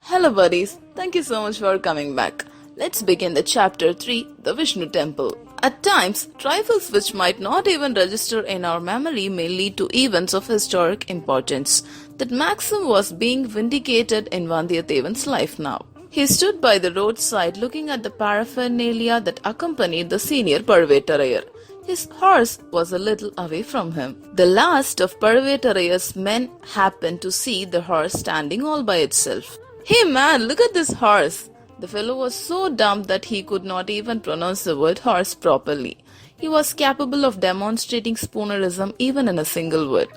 Hello buddies, thank you so much for coming back. Let's begin the chapter 3, the Vishnu temple. At times, trifles which might not even register in our memory may lead to events of historic importance. That maxim was being vindicated in Vandiyathevan's life now. He stood by the roadside looking at the paraphernalia that accompanied the senior Parvetarayar. His horse was a little away from him. The last of Parvetarayar's men happened to see the horse standing all by itself. "Hey man, look at this horse!" The fellow was so dumb that he could not even pronounce the word horse properly. He was capable of demonstrating spoonerism even in a single word.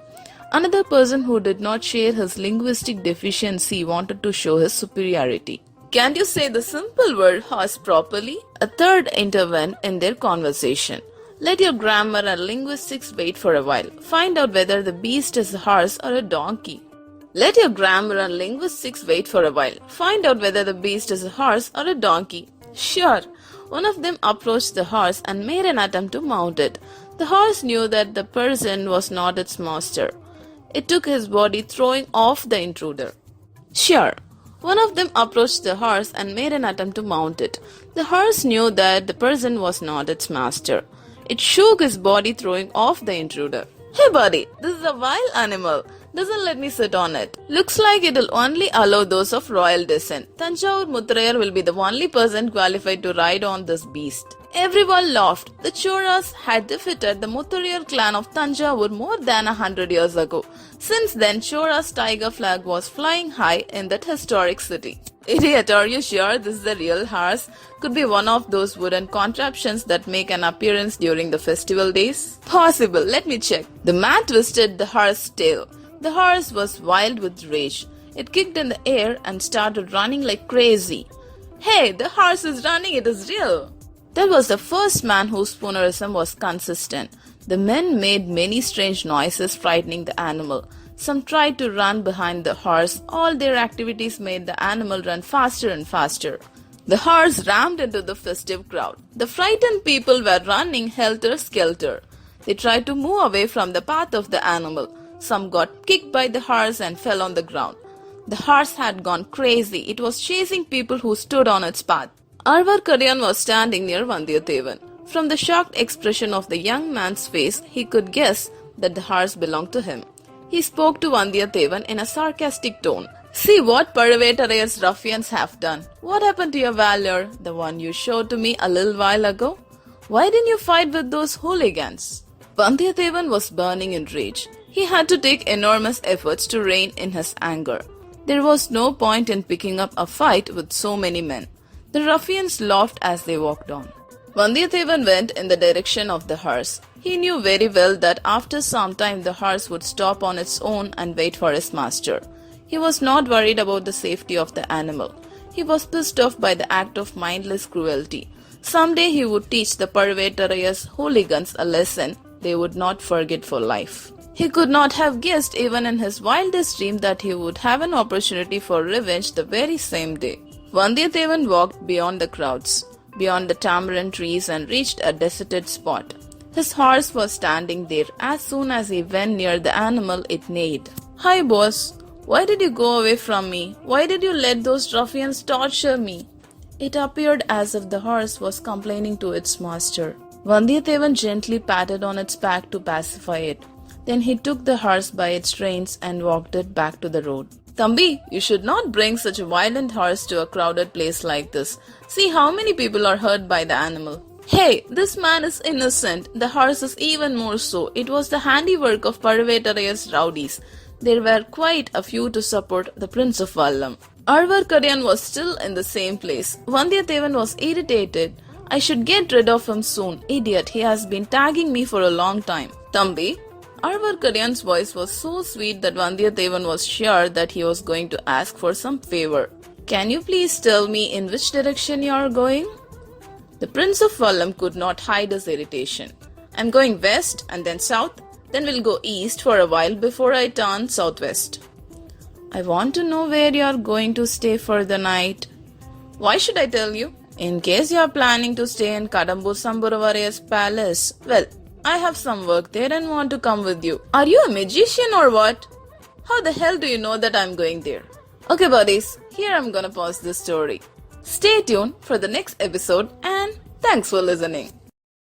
Another person who did not share his linguistic deficiency wanted to show his superiority. "Can't you say the simple word horse properly?" A third intervened in their conversation. "Let your grammar and linguistics wait for a while. Find out whether the beast is a horse or a donkey." Let your grammar and linguistics wait for a while. Find out whether the beast is a horse or a donkey. Sure. One of them approached the horse and made an attempt to mount it. The horse knew that the person was not its master. It took his body, throwing off the intruder. Sure. One of them approached the horse and made an attempt to mount it. The horse knew that the person was not its master. It shook his body, throwing off the intruder. "Hey buddy, this is a wild animal. Doesn't let me sit on it. Looks like it'll only allow those of royal descent. Thanjavur Muthrayar will be the only person qualified to ride on this beast." Everyone laughed. The Choras had defeated the Muthrayar clan of Thanjavur more than 100 years ago. Since then, Chora's tiger flag was flying high in that historic city. "Idiot, are you sure this is the real horse? Could be one of those wooden contraptions that make an appearance during the festival days." "Possible, let me check." The man twisted the horse's tail. The horse was wild with rage. It kicked in the air and started running like crazy. "Hey, the horse is running, it is real." That was the first man whose spoonerism was consistent. The men made many strange noises, frightening the animal. Some tried to run behind the horse. All their activities made the animal run faster and faster. The horse rammed into the festive crowd. The frightened people were running helter-skelter. They tried to move away from the path of the animal. Some got kicked by the horse and fell on the ground. The horse had gone crazy. It was chasing people who stood on its path. Arvarkaryan was standing near Vandiyathevan. From the shocked expression of the young man's face, he could guess that the horse belonged to him. He spoke to Vandiyathevan in a sarcastic tone. "See what Parvetarayar's ruffians have done. What happened to your valor, the one you showed to me a little while ago? Why didn't you fight with those hooligans?" Vandiyathevan was burning in rage. He had to take enormous efforts to rein in his anger. There was no point in picking up a fight with so many men. The ruffians laughed as they walked on. Vandiyathevan went in the direction of the horse. He knew very well that after some time the horse would stop on its own and wait for his master. He was not worried about the safety of the animal. He was pissed off by the act of mindless cruelty. Someday he would teach the Parvetarayar's hooligans a lesson they would not forget for life. He could not have guessed even in his wildest dream that he would have an opportunity for revenge the very same day. Vandiyathevan walked beyond the crowds, beyond the tamarind trees, and reached a deserted spot. His horse was standing there. As soon as he went near the animal, it neighed. "Hi boss, why did you go away from me? Why did you let those ruffians torture me?" It appeared as if the horse was complaining to its master. Vandiyathevan gently patted on its back to pacify it. Then he took the horse by its reins and walked it back to the road. "Thambi, you should not bring such a violent horse to a crowded place like this. See how many people are hurt by the animal." "Hey, this man is innocent. The horse is even more so. It was the handiwork of Parvetarayar's rowdies. There were quite a few to support the Prince of Vallam." Arvarkaryan was still in the same place. Vandiyathevan was irritated. "I should get rid of him soon. Idiot, he has been tagging me for a long time." "Thambi?" Arvarkaryan's voice was so sweet that Vandiyathevan was sure that he was going to ask for some favor. "Can you please tell me in which direction you are going?" The Prince of Vallam could not hide his irritation. "I'm going west and then south, then we'll go east for a while before I turn southwest." "I want to know where you are going to stay for the night." "Why should I tell you?" "In case you are planning to stay in Kadambur Samburavaraya's palace. Well, I have some work there and want to come with you." "Are you a magician or what? How the hell do you know that I'm going there?" Okay, buddies, here I'm gonna pause this story. Stay tuned for the next episode and thanks for listening.